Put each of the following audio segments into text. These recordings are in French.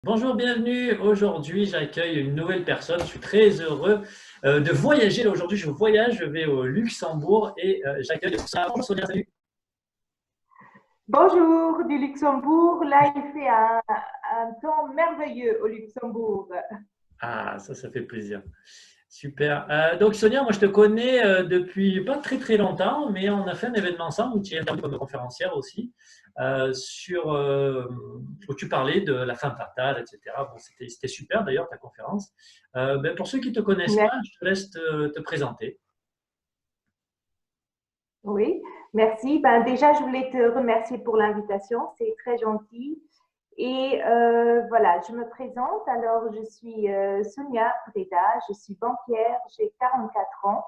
Bonjour, bienvenue. Aujourd'hui, j'accueille une nouvelle personne. Je suis très heureux de voyager. Là, aujourd'hui, je voyage, je vais au Luxembourg et j'accueille Sonia. Bonjour Sonia, salut. Bonjour du Luxembourg. Là, il fait un temps merveilleux au Luxembourg. Ah, ça fait plaisir. Super. Donc Sonia, moi je te connais depuis pas très très longtemps, mais on a fait un événement ensemble où tu es intervenue comme conférencière aussi, où tu parlais de la femme fatale, etc. Bon, c'était super d'ailleurs ta conférence. Pour ceux qui ne te connaissent pas, Merci. je te laisse te présenter. Oui, merci. Ben, déjà, je voulais te remercier pour l'invitation. C'est très gentil. Et voilà, je me présente. Alors, je suis Sonia Preda. Je suis banquière. J'ai 44 ans.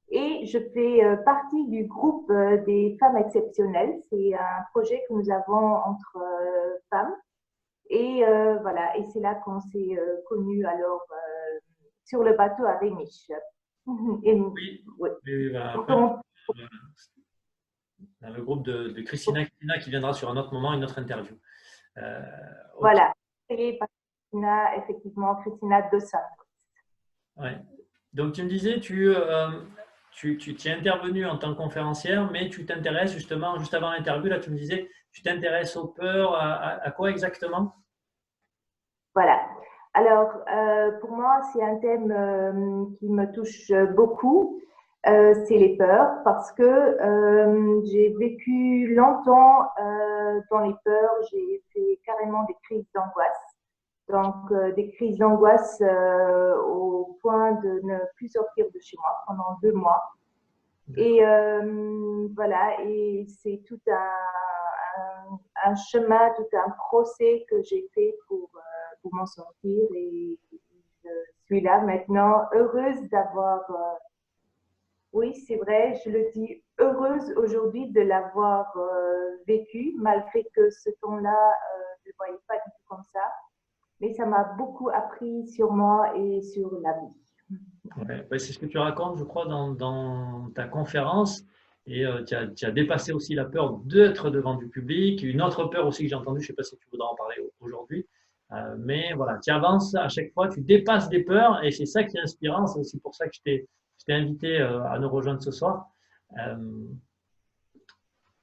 Et je fais partie du groupe des femmes exceptionnelles. C'est un projet que nous avons entre femmes. Et voilà, et c'est là qu'on s'est connus alors sur le bateau à Rémiche. Et, Oui, oui. oui, voilà, un Donc, peu dans le groupe de Christina qui viendra sur un autre moment, une autre interview. Euh, ok, voilà, et par Christina, effectivement, Christina de Santos. ouais. Donc tu me disais, tu es intervenu en tant que conférencière, mais tu t'intéresses justement, juste avant l'interview, là tu me disais, tu t'intéresses aux peurs, à quoi exactement? Voilà. Alors, pour moi, c'est un thème qui me touche beaucoup. C'est les peurs parce que j'ai vécu longtemps dans les peurs. J'ai fait carrément des crises d'angoisse. Donc, des crises d'angoisse au point de ne plus sortir de chez moi pendant 2 mois. Et voilà, et c'est tout un chemin, tout un procès que j'ai fait pour m'en sortir. Et je suis là maintenant, heureuse d'avoir, oui, c'est vrai, je le dis, heureuse aujourd'hui de l'avoir vécu, malgré que ce temps-là, je ne le voyais pas du tout comme ça. Mais ça m'a beaucoup appris sur moi et sur la vie. Ouais, ouais, c'est ce que tu racontes, je crois, dans ta conférence. Et tu as dépassé aussi la peur d'être devant du public. Une autre peur aussi que j'ai entendue, je ne sais pas si tu voudras en parler aujourd'hui. Mais voilà, tu avances à chaque fois, tu dépasses des peurs et c'est ça qui est inspirant. C'est aussi pour ça que je t'ai invité à nous rejoindre ce soir. Euh,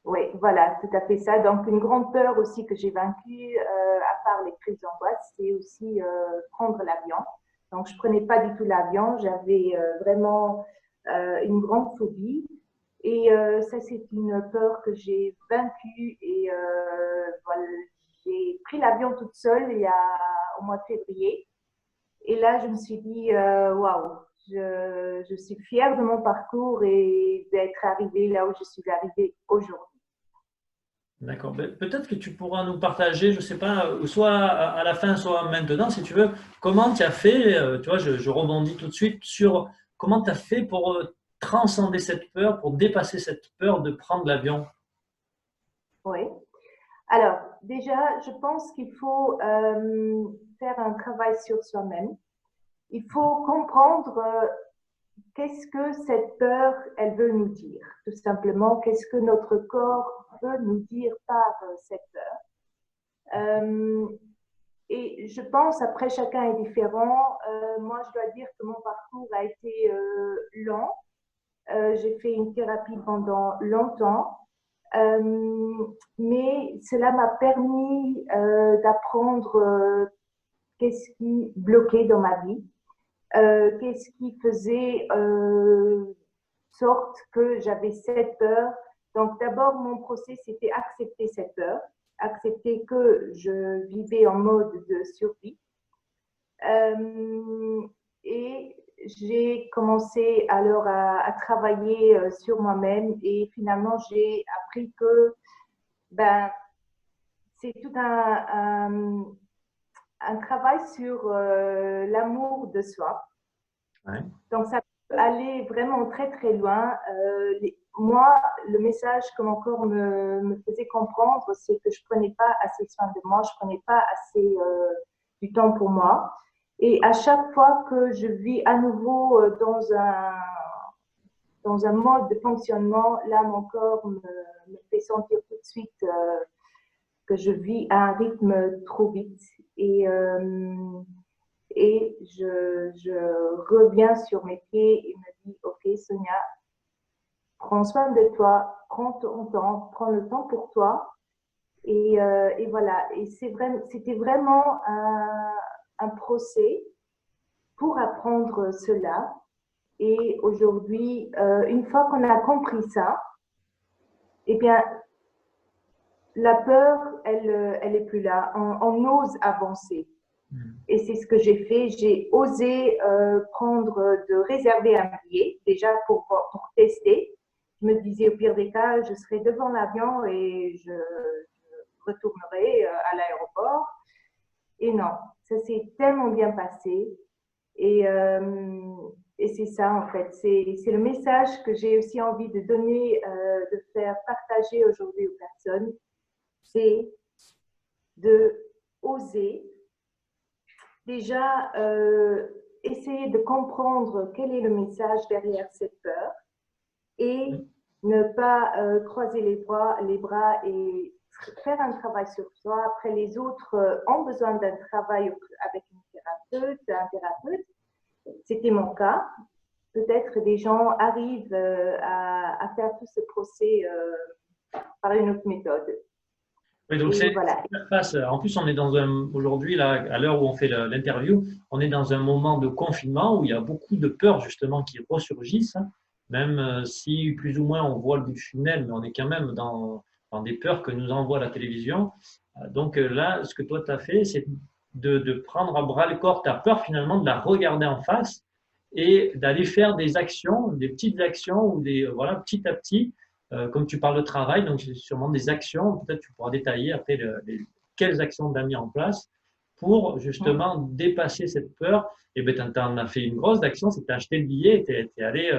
Oui, voilà, tout à fait ça. Donc, une grande peur aussi que j'ai vaincue, à part les crises d'angoisse, c'est aussi prendre l'avion. Donc, je prenais pas du tout l'avion. J'avais vraiment une grande phobie. Et ça, c'est une peur que j'ai vaincue. Et voilà, j'ai pris l'avion toute seule au mois de février. Et là, je me suis dit, waouh, je suis fière de mon parcours et d'être arrivée là où je suis arrivée aujourd'hui. D'accord. Peut-être que tu pourras nous partager, je ne sais pas, soit à la fin, soit maintenant, si tu veux, comment tu as fait, tu vois, je rebondis tout de suite sur comment tu as fait pour transcender cette peur, pour dépasser cette peur de prendre l'avion. Oui. Alors, déjà, je pense qu'il faut faire un travail sur soi-même. Il faut comprendre qu'est-ce que cette peur, elle veut nous dire. Tout simplement, qu'est-ce que notre corps veut nous dire par cette peur. Euh, et je pense, après, chacun est différent. Moi, je dois dire que mon parcours a été lent. J'ai fait une thérapie pendant longtemps. Euh, mais cela m'a permis d'apprendre qu'est-ce qui bloquait dans ma vie, qu'est-ce qui faisait sorte que j'avais cette peur. Donc d'abord, mon procès, c'était accepter cette peur, accepter que je vivais en mode de survie. Euh, et j'ai commencé alors à travailler sur moi-même et finalement, j'ai appris que ben, c'est tout un travail sur l'amour de soi. Ouais. Donc, ça peut aller vraiment très, très loin. Moi, le message que mon corps me faisait comprendre, c'est que je ne prenais pas assez soin de moi, je ne prenais pas assez du temps pour moi. Et à chaque fois que je vis à nouveau dans un mode de fonctionnement, là, mon corps me fait sentir tout de suite que je vis à un rythme trop vite et je reviens sur mes pieds et me dis, OK, Sonia, prends soin de toi, prends ton temps, prends le temps pour toi. Et voilà, et c'était vraiment un procès pour apprendre cela. Et aujourd'hui, une fois qu'on a compris ça, eh bien, la peur, elle est plus là. On ose avancer. Et c'est ce que j'ai fait. J'ai osé de réserver un billet, déjà pour tester. Je me disais, au pire des cas, je serai devant l'avion et je retournerai à l'aéroport. Et non, ça s'est tellement bien passé. Et, euh, et c'est ça, en fait. C'est le message que j'ai aussi envie de donner, de faire partager aujourd'hui aux personnes. C'est de oser déjà essayer de comprendre quel est le message derrière cette peur et ne pas croiser les bras et faire un travail sur soi. Après, les autres ont besoin d'un travail avec un thérapeute. C'était mon cas. Peut-être des gens arrivent à faire tout ce procès par une autre méthode. Oui, donc Et voilà. face. En plus, on est aujourd'hui, là, à l'heure où on fait l'interview, on est dans un moment de confinement où il y a beaucoup de peurs justement qui ressurgissent, hein. Même si plus ou moins on voit le bout du tunnel, mais on est quand même dans des peurs que nous envoie la télévision. Donc là, ce que toi tu as fait, c'est de prendre à bras le corps ta peur finalement, de la regarder en face et d'aller faire des actions, des petites actions ou voilà, petit à petit comme tu parles de travail, donc c'est sûrement des actions, peut-être tu pourras détailler après quelles actions tu as mis en place pour justement dépasser cette peur. Et bien, tu en as fait une grosse action, c'est que tu as acheté le billet et tu es allé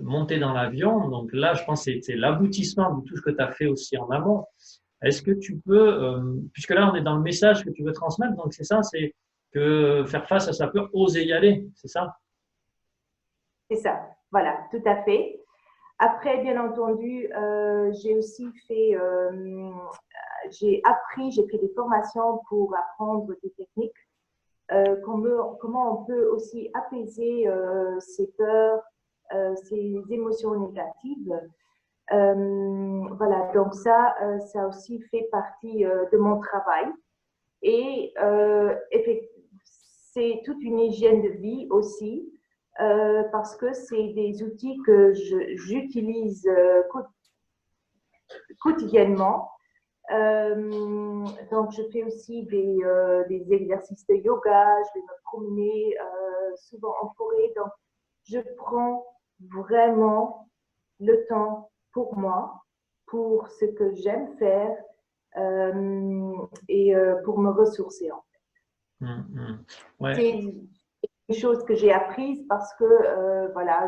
monter dans l'avion. Donc là, je pense que c'est l'aboutissement de tout ce que tu as fait aussi en amont. Est-ce que tu peux, puisque là, on est dans le message que tu veux transmettre, donc c'est ça, c'est que faire face à sa peur, oser y aller, c'est ça? C'est ça, voilà, tout à fait. Après, bien entendu, j'ai aussi fait, j'ai fait des formations pour apprendre des techniques, comment on peut aussi apaiser ses peurs, ses émotions négatives. Voilà, donc ça aussi fait partie de mon travail. Et c'est toute une hygiène de vie aussi, parce que c'est des outils que j'utilise quotidiennement. Donc, je fais aussi des exercices de yoga, je vais me promener souvent en forêt. Donc, je prends vraiment le temps pour moi, pour ce que j'aime faire et pour me ressourcer. Ouais. C'est une chose que j'ai apprise parce que voilà,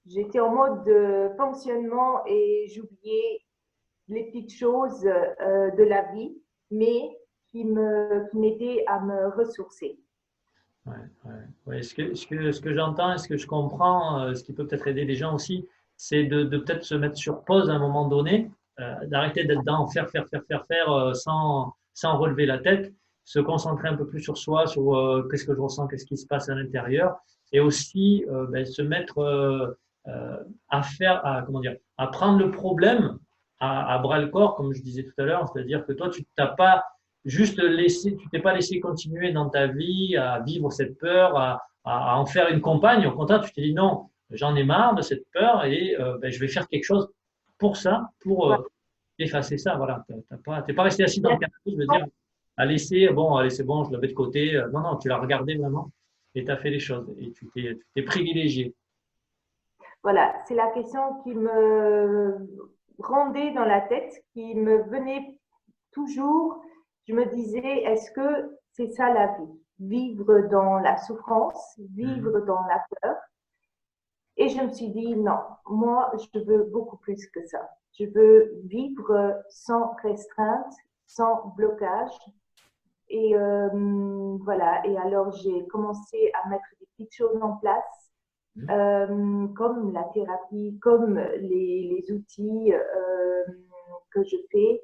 j'étais en mode de fonctionnement et j'oubliais les petites choses de la vie, mais qui m'aidaient à me ressourcer. Ouais, ouais. Ouais, ce que j'entends et ce que je comprends, ce qui peut peut-être aider les gens aussi, c'est de peut-être se mettre sur pause à un moment donné, d'arrêter d'être dans faire, sans relever la tête, se concentrer un peu plus sur soi, sur qu'est-ce que je ressens, qu'est-ce qui se passe à l'intérieur, et aussi ben, se mettre comment dire, à prendre le problème à bras le corps, comme je disais tout à l'heure, c'est-à-dire que toi, tu t'as pas juste tu t'es pas laissé continuer dans ta vie à vivre cette peur, à en faire une compagne. Au contraire, tu t'es dit non, j'en ai marre de cette peur et ben, je vais faire quelque chose pour ça, pour Voilà. effacer ça. Voilà, t'es pas resté assis dans le canapé, je veux dire, à laisser, bon, allez, c'est bon, je le mets de côté. Non, non, tu l'as regardé vraiment et tu as fait les choses et tu t'es privilégié. Voilà, c'est la question qui me rendait dans la tête, qui me venait toujours. Je me disais, est-ce que c'est ça la vie? Vivre dans la souffrance, vivre dans la peur. Et je me suis dit, non, moi, je veux beaucoup plus que ça. Je veux vivre sans restreinte, sans blocage. Et voilà, et alors j'ai commencé à mettre des petites choses en place, comme la thérapie, comme les outils que je fais.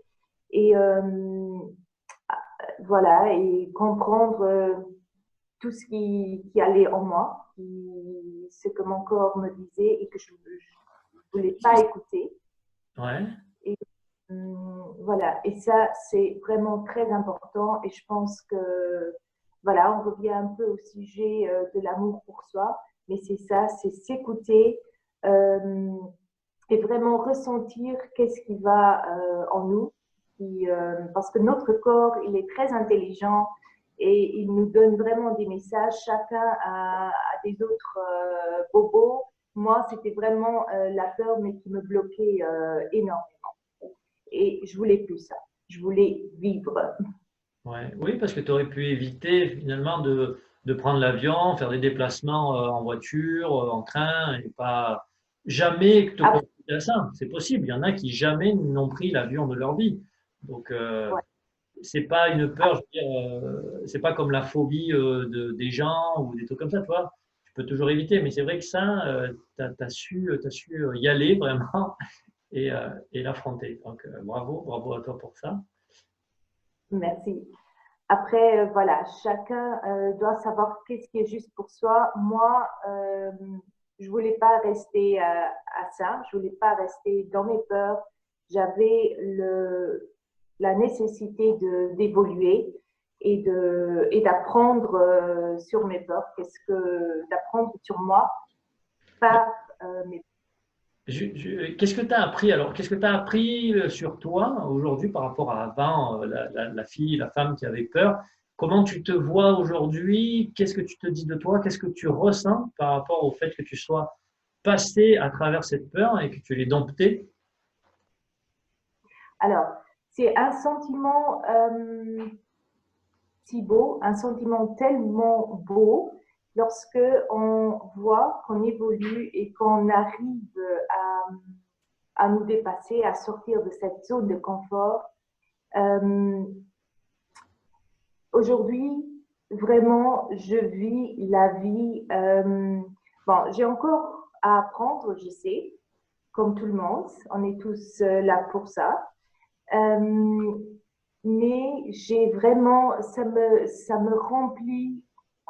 Et voilà, et comprendre tout ce qui allait en moi, ce que mon corps me disait et que je ne voulais pas écouter. Ouais. Et voilà, et ça, c'est vraiment très important. Et je pense que, voilà, on revient un peu au sujet de l'amour pour soi, mais c'est ça, c'est s'écouter et vraiment ressentir qu'est-ce qui va en nous. Parce que notre corps, il est très intelligent et il nous donne vraiment des messages. Chacun a des autres bobos. Moi, c'était vraiment la peur, mais qui me bloquait énormément. Et je voulais plus ça. Je voulais vivre. Ouais. Oui, parce que tu aurais pu éviter finalement de prendre l'avion, faire des déplacements en voiture, en train, et pas jamais te Après, confronter à ça. C'est possible. Il y en a qui jamais n'ont pris l'avion de leur vie. Donc, ouais. c'est pas une peur, je veux dire, c'est pas comme la phobie des gens ou des trucs comme ça, tu vois. Tu peux toujours éviter, mais c'est vrai que ça, tu as su y aller vraiment et l'affronter. Donc, bravo, bravo à toi pour ça. Merci. Après, voilà, chacun doit savoir qu'est-ce qui est juste pour soi. Moi, je voulais pas rester à ça. Je voulais pas rester dans mes peurs. J'avais la nécessité d'évoluer et d'apprendre sur mes peurs. D'apprendre sur moi par mes. Qu'est-ce que tu as appris alors? Qu'est-ce que tu as appris sur toi aujourd'hui par rapport à avant, la fille, la femme qui avait peur? Comment tu te vois aujourd'hui? Qu'est-ce que tu te dis de toi? Qu'est-ce que tu ressens par rapport au fait que tu sois passé à travers cette peur et que tu l'aies domptée? Alors, c'est un sentiment si beau, un sentiment tellement beau lorsque on voit qu'on évolue et qu'on arrive à nous dépasser, à sortir de cette zone de confort. Euh, Aujourd'hui, vraiment, je vis la vie. Bon, j'ai encore à apprendre, je sais, comme tout le monde. On est tous là pour ça. Euh, mais j'ai vraiment, ça me remplit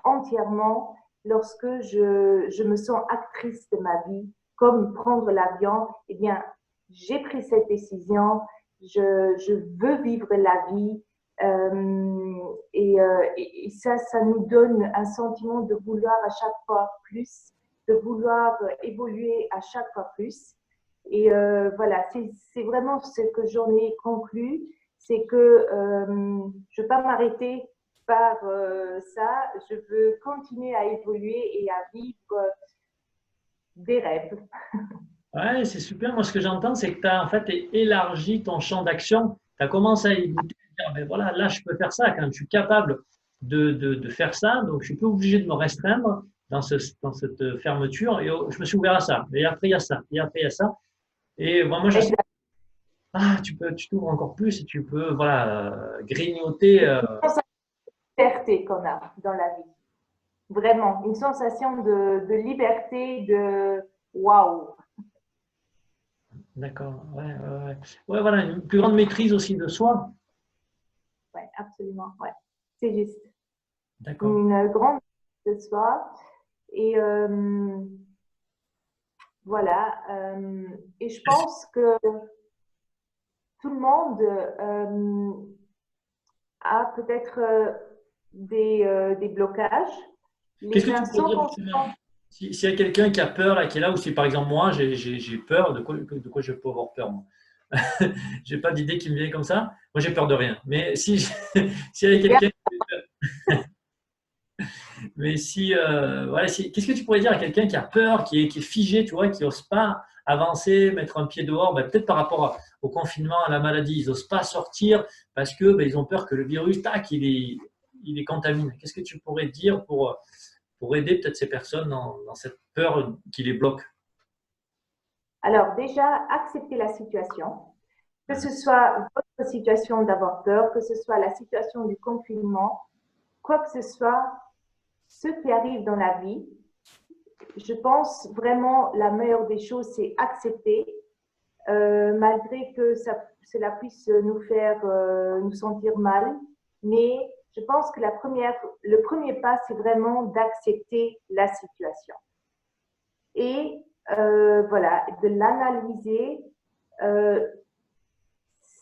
entièrement lorsque je me sens actrice de ma vie, comme prendre l'avion. Eh bien, j'ai pris cette décision, je veux vivre la vie. Et ça, ça nous donne un sentiment de vouloir à chaque fois plus, de vouloir évoluer à chaque fois plus. Et voilà, c'est vraiment ce que j'en ai conclu, c'est que je ne veux pas m'arrêter par ça, je veux continuer à évoluer et à vivre des rêves. Ouais, c'est super. Moi, ce que j'entends, c'est que tu as en fait élargi ton champ d'action. Tu as commencé à y goûter, à dire, ben voilà, là, je peux faire ça quand je suis capable de faire ça. Donc, je suis plus obligé de me restreindre dans cette fermeture. Et je me suis ouvert à ça. Et après, il y a ça. Et après, il y a ça. Et moi, je sais, Exactement. tu t'ouvres encore plus et tu peux, voilà, grignoter. C'est une liberté qu'on a dans la vie. Vraiment, une sensation de liberté, de waouh. D'accord. Ouais, ouais, ouais. Ouais, voilà, une plus grande maîtrise aussi de soi. Ouais, absolument. Ouais, c'est juste. D'accord. Une grande de soi. Et voilà. Et je pense que tout le monde a peut-être des blocages. Qu'est-ce Les que tu uns pourrais sont dire conscients. s'il y a quelqu'un qui a peur et qui est là, ou si par exemple moi j'ai peur, de quoi je peux avoir peur moi? J'ai pas d'idée qui me vient comme ça. Moi j'ai peur de rien. Mais si s'il y a quelqu'un, mais si voilà, qu'est-ce que tu pourrais dire à quelqu'un qui a peur, qui est figé, tu vois, qui n'ose pas avancer, mettre un pied dehors, ben, peut-être par rapport au confinement, à la maladie, ils n'osent pas sortir parce que ben, ils ont peur que le virus, tac, il les contamine. Qu'est-ce que tu pourrais dire pour aider peut-être ces personnes dans cette peur qui les bloque? Alors déjà, accepter la situation, que Ouais. ce soit votre situation d'avoir peur, que ce soit la situation du confinement, quoi que ce soit, ce qui arrive dans la vie, je pense vraiment la meilleure des choses, c'est accepter. malgré que cela puisse nous faire nous sentir mal. Mais je pense que le premier pas, c'est vraiment d'accepter la situation. Et voilà, de l'analyser.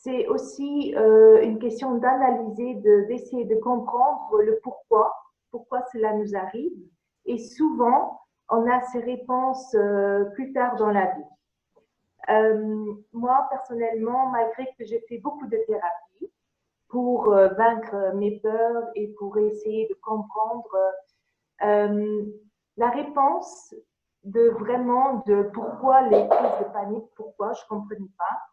C'est aussi une question d'analyser, d'essayer de comprendre le pourquoi cela nous arrive. Et souvent, on a ces réponses plus tard dans la vie. Moi, personnellement, malgré que j'ai fait beaucoup de thérapie pour vaincre mes peurs et pour essayer de comprendre la réponse de pourquoi les crises de panique, pourquoi je ne comprenais pas.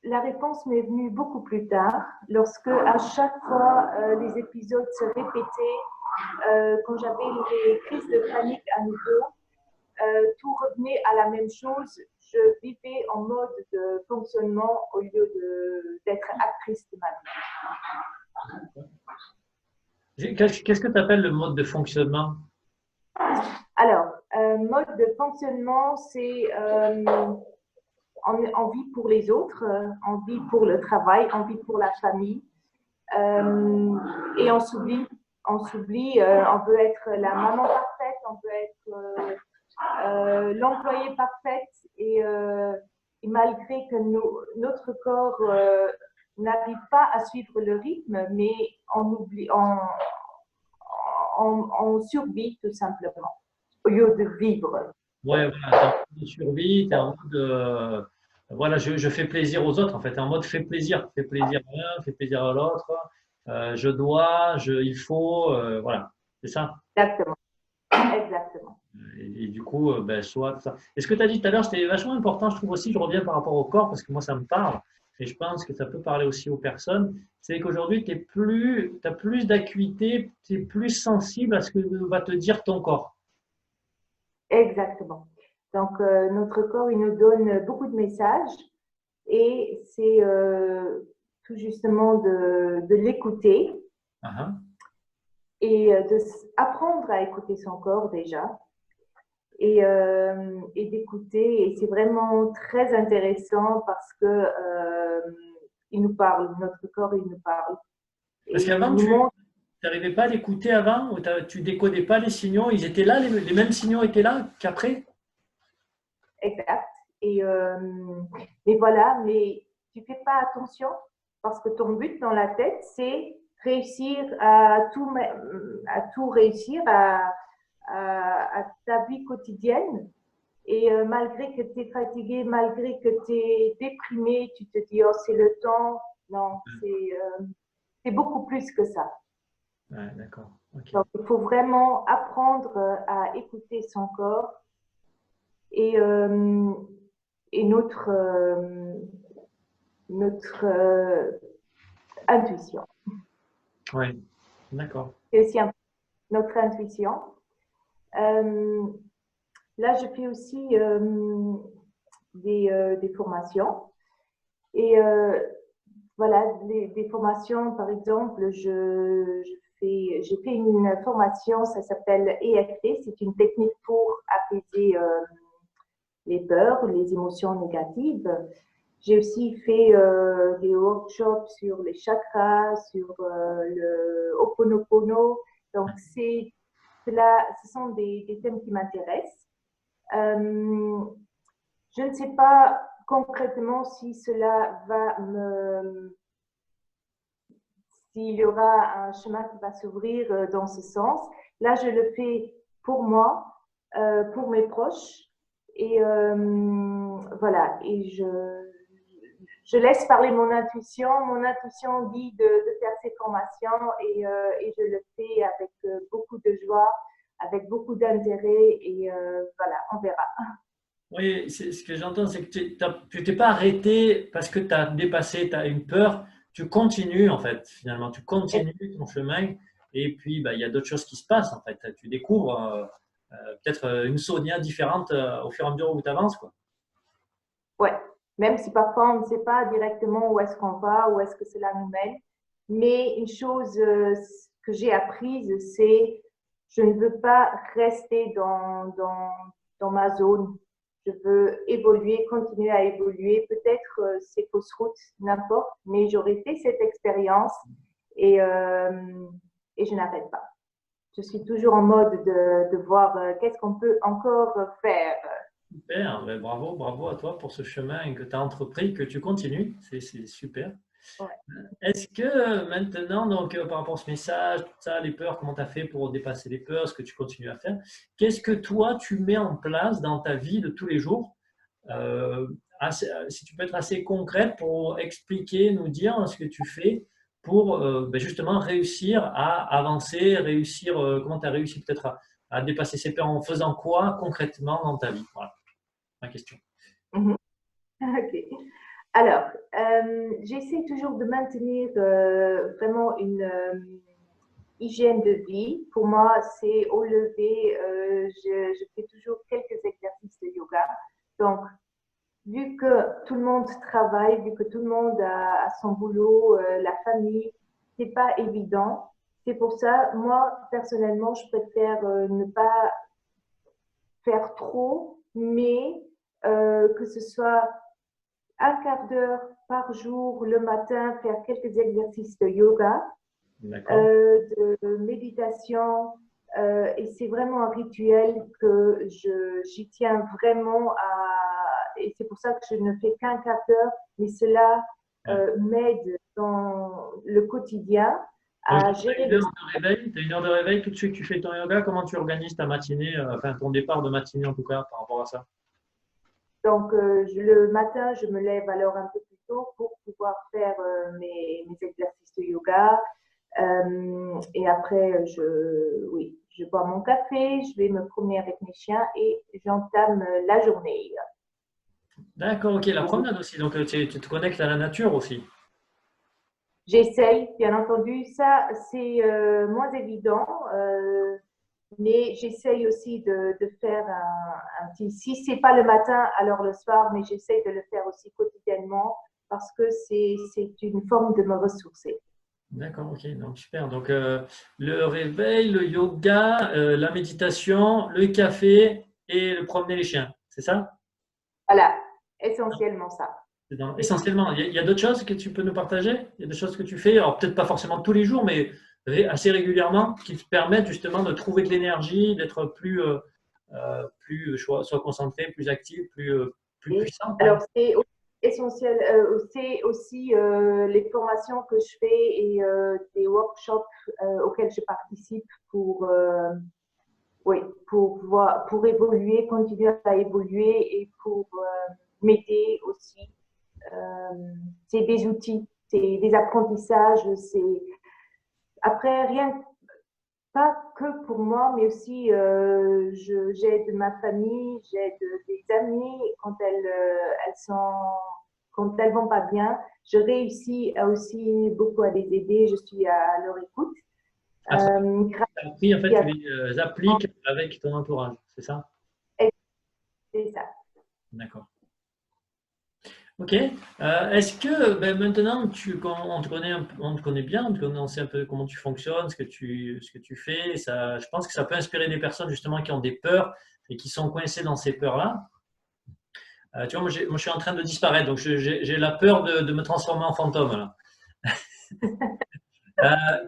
La réponse m'est venue beaucoup plus tard, lorsque à chaque fois les épisodes se répétaient, quand j'avais les crises de panique à nouveau, tout revenait à la même chose. Je vivais en mode de fonctionnement au lieu d'être actrice de ma vie. Qu'est-ce que tu appelles le mode de fonctionnement? Alors, mode de fonctionnement, c'est on vit pour les autres, on vit pour le travail, on vit pour la famille. Et on s'oublie, on veut être la maman parfaite, on veut être l'employée parfaite. Et malgré que notre corps n'arrive pas à suivre le rythme, mais on survit tout simplement, au lieu de vivre. Ouais, voilà, tu es en mode de survie, tu es en mode voilà, je fais plaisir aux autres en fait, en mode fais plaisir à l'un, fais plaisir à l'autre, je dois, il faut, voilà, c'est ça. Exactement. Exactement. Et du coup, ben, soit ça. Et ce que tu as dit tout à l'heure, c'était vachement important, je trouve aussi, je reviens par rapport au corps, parce que moi ça me parle, et je pense que ça peut parler aussi aux personnes, c'est qu'aujourd'hui, tu as plus d'acuité, tu es plus sensible à ce que va te dire ton corps. Exactement. Donc, notre corps, il nous donne beaucoup de messages et c'est tout justement de l'écouter et d'apprendre à écouter son corps déjà et d'écouter. Et c'est vraiment très intéressant parce que il nous parle, notre corps, il nous parle. Parce qu'avant, tu n'arrivais pas à l'écouter avant, ou tu décodais pas les signaux, ils étaient là, les mêmes signaux étaient là qu'après? Exact. Et mais voilà, mais tu fais pas attention parce que ton but dans la tête, c'est réussir à tout réussir à ta vie quotidienne. Et malgré que tu es fatigué, malgré que tu es déprimé, tu te dis, oh, c'est le temps. Non, c'est beaucoup plus que ça. Ouais, d'accord. Okay. Donc, il faut vraiment apprendre à écouter son corps et notre intuition. Oui, d'accord. C'est aussi notre intuition. Là, je fais aussi des formations. Et voilà, des formations, par exemple, j'ai fait une formation, ça s'appelle EFT, c'est une technique pour apaiser les peurs, les émotions négatives. J'ai aussi fait des workshops sur les chakras, sur le Ho'oponopono. Donc, ce sont des thèmes qui m'intéressent. Je ne sais pas concrètement si cela va s'il y aura un chemin qui va s'ouvrir dans ce sens. Là, je le fais pour moi, pour mes proches. Et voilà, et je laisse parler mon intuition. Mon intuition dit de faire ces formations et je le fais avec beaucoup de joie, avec beaucoup d'intérêt et voilà, on verra. Oui, ce que j'entends, c'est que tu t'es pas arrêté parce que tu as dépassé, tu as une peur. Tu continues, en fait, finalement. Tu continues ton chemin. Et puis, bah, il y a d'autres choses qui se passent, en fait. Tu découvres peut-être une Sonia différente au fur et à mesure où tu avances, quoi. Ouais, même si parfois on ne sait pas directement où est-ce qu'on va, où est-ce que cela nous mène. Mais une chose que j'ai apprise, c'est je ne veux pas rester dans ma zone. je veux évoluer, continuer à évoluer. Peut-être c'est fausse route, n'importe, mais j'aurais fait cette expérience et je n'arrête pas. Je suis toujours en mode de voir qu'est-ce qu'on peut encore faire. Super, ben bravo, bravo à toi pour ce chemin que tu as entrepris, que tu continues. C'est super. Ouais. Est-ce que maintenant, donc, par rapport à ce message, tout ça, les peurs, comment tu as fait pour dépasser les peurs, ce que tu continues à faire, qu'est-ce que toi, tu mets en place dans ta vie de tous les jours? Si tu peux être assez concrète pour expliquer, nous dire ce que tu fais pour ben justement réussir à avancer, réussir, comment tu as réussi peut-être à dépasser ces peurs en faisant quoi concrètement dans ta vie? Voilà ma question. Mhm. Ok. Alors, j'essaie toujours de maintenir vraiment une hygiène de vie. Pour moi, c'est au lever, je fais toujours quelques exercices de yoga. Donc, vu que tout le monde travaille, vu que tout le monde a son boulot, la famille, c'est pas évident. C'est pour ça, moi, personnellement, je préfère ne pas faire trop, mais que ce soit un quart d'heure par jour le matin, faire quelques exercices de yoga, de méditation. Et c'est vraiment un rituel que j'y tiens vraiment et c'est pour ça que je ne fais qu'un quart d'heure, mais cela m'aide dans le quotidien à gérer le stress. Tu as une heure de réveil tout de suite, tu fais ton yoga. Comment tu organises ta matinée, enfin ton départ de matinée en tout cas par rapport à ça? Donc, le matin, je me lève alors un peu plus tôt pour pouvoir faire mes exercices de yoga. Et après, oui, je bois mon café, je vais me promener avec mes chiens et j'entame la journée. D'accord, ok, la promenade aussi. Donc tu te connectes à la nature aussi. J'essaye, bien entendu, ça c'est moins évident, mais j'essaye aussi de faire un petit. Si c'est pas le matin, alors le soir, mais j'essaye de le faire aussi quotidiennement parce que c'est une forme de me ressourcer. D'accord, ok, donc super. Donc le réveil, le yoga, la méditation, le café et le promener les chiens, c'est ça? Voilà, essentiellement ça. Essentiellement, il y a d'autres choses que tu peux nous partager? Il y a des choses que tu fais, alors peut-être pas forcément tous les jours, mais assez régulièrement, qui te permettent justement de trouver de l'énergie, d'être plus soit concentré, plus actif, plus Et puissant. alors, c'est essentiel, c'est aussi les formations que je fais et des workshops auxquels je participe oui, pour évoluer, continuer à évoluer et pour m'aider aussi. C'est des outils, c'est des apprentissages, c'est après rien pas que pour moi, mais aussi j'aide ma famille, j'aide des amis quand elles vont pas bien. Je réussis aussi beaucoup à les aider. Je suis à leur écoute. Ah, ça Grâce t'a appris, en fait, à tu les appliques avec ton entourage, c'est ça? c'est ça. D'accord. Ok. Est-ce que ben, maintenant, on te connaît, on te connaît bien, on sait un peu comment tu fonctionnes, ce que tu fais. Ça, je pense que ça peut inspirer des personnes justement qui ont des peurs et qui sont coincées dans ces peurs-là. Tu vois, moi, je suis en train de disparaître, donc j'ai la peur de me transformer en fantôme. Là.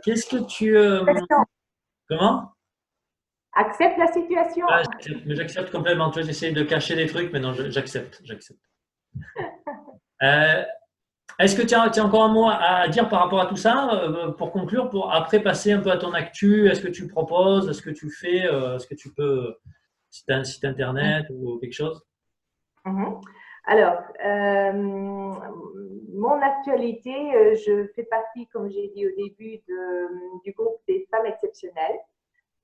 Qu'est-ce que tu... comment? Accepte la situation. Ouais, mais j'accepte complètement. Tu vois, j'essaie de cacher des trucs, mais non, j'accepte. J'accepte. Euh, Est-ce que tu as encore un mot à dire par rapport à tout ça pour conclure, pour après passer un peu à ton actu? Est-ce que tu proposes, est-ce que tu fais, est-ce que tu peux, si tu as un site internet ou quelque chose? Mhm. Alors, mon actualité, je fais partie, comme j'ai dit au début, du groupe des femmes exceptionnelles.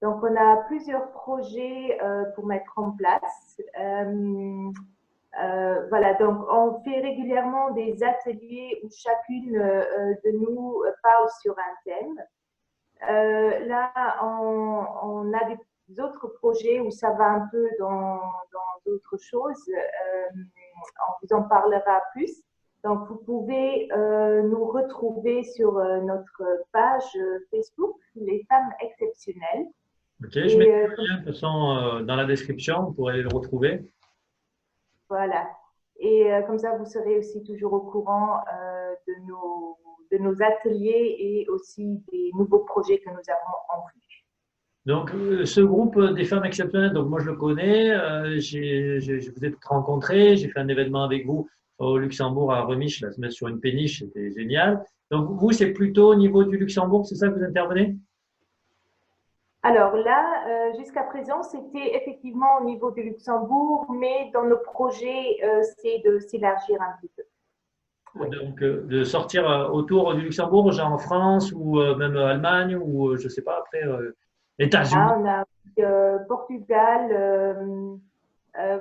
Donc, on a plusieurs projets pour mettre en place. Voilà, donc on fait régulièrement des ateliers où chacune de nous parle sur un thème. Là, on a des autres projets où ça va un peu dans d'autres choses. On vous en parlera plus. Donc, vous pouvez nous retrouver sur notre page Facebook, Les Femmes Exceptionnelles. Ok, je mets Et le lien de toute façon dans la description, vous pourrez le retrouver. Voilà. Et comme ça, vous serez aussi toujours au courant de nos ateliers et aussi des nouveaux projets que nous avons en vue. Donc, ce groupe des femmes exceptionnelles, donc moi je le connais, je vous ai toutes rencontrées, j'ai fait un événement avec vous au Luxembourg à Remiche, la semaine sur une péniche, c'était génial. Donc, vous, c'est plutôt au niveau du Luxembourg, c'est ça que vous intervenez? Alors là, jusqu'à présent, c'était effectivement au niveau du Luxembourg, mais dans nos projets, c'est de s'élargir un petit peu. Oui. Donc, de sortir autour du Luxembourg, genre en France ou même Allemagne ou je sais pas, après États-Unis. Ah, on a Portugal,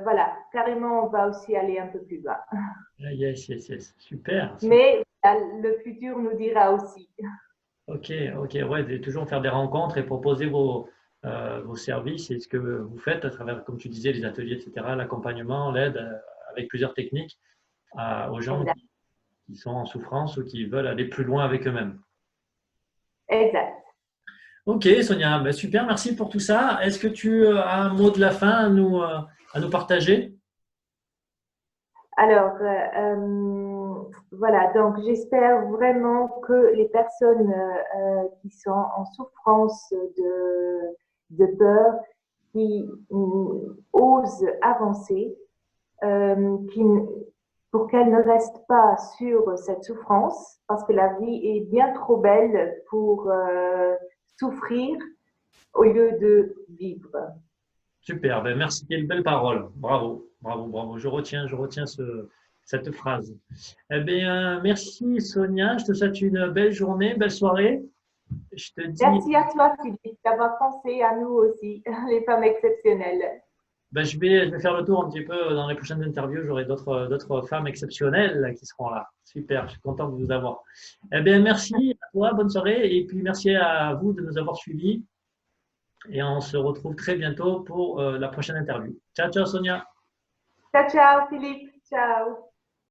voilà, carrément, on va aussi aller un peu plus bas. Ah, yes, yes, yes, super. Mais le futur nous dira aussi. Ok, ok, ouais, toujours faire des rencontres et proposer vos services et ce que vous faites à travers, comme tu disais, les ateliers, etc., l'accompagnement, l'aide avec plusieurs techniques aux gens Exact. qui sont en souffrance ou qui veulent aller plus loin avec eux-mêmes. Exact. Ok, Sonia, ben super, merci pour tout ça. Est-ce que tu as un mot de la fin à nous partager? Alors, voilà, donc j'espère vraiment que les personnes qui sont en souffrance de peur, qui osent avancer, qui, pour qu'elles ne restent pas sur cette souffrance, parce que la vie est bien trop belle pour souffrir au lieu de vivre. Super, ben merci, quelle belle parole. Bravo, bravo, bravo. Je retiens cette phrase. Eh bien, merci Sonia, je te souhaite une belle journée, belle soirée. Je te dis, Merci à toi, Philippe, d'avoir pensé à nous aussi, les femmes exceptionnelles. ben, je vais faire le tour un petit peu dans les prochaines interviews. J'aurai d'autres femmes exceptionnelles qui seront là. Super, je suis content de vous avoir. Eh bien, merci à toi, bonne soirée, et puis merci à vous de nous avoir suivis. Et on se retrouve très bientôt pour la prochaine interview. Ciao, ciao Sonia. Ciao, ciao, Philippe. Ciao.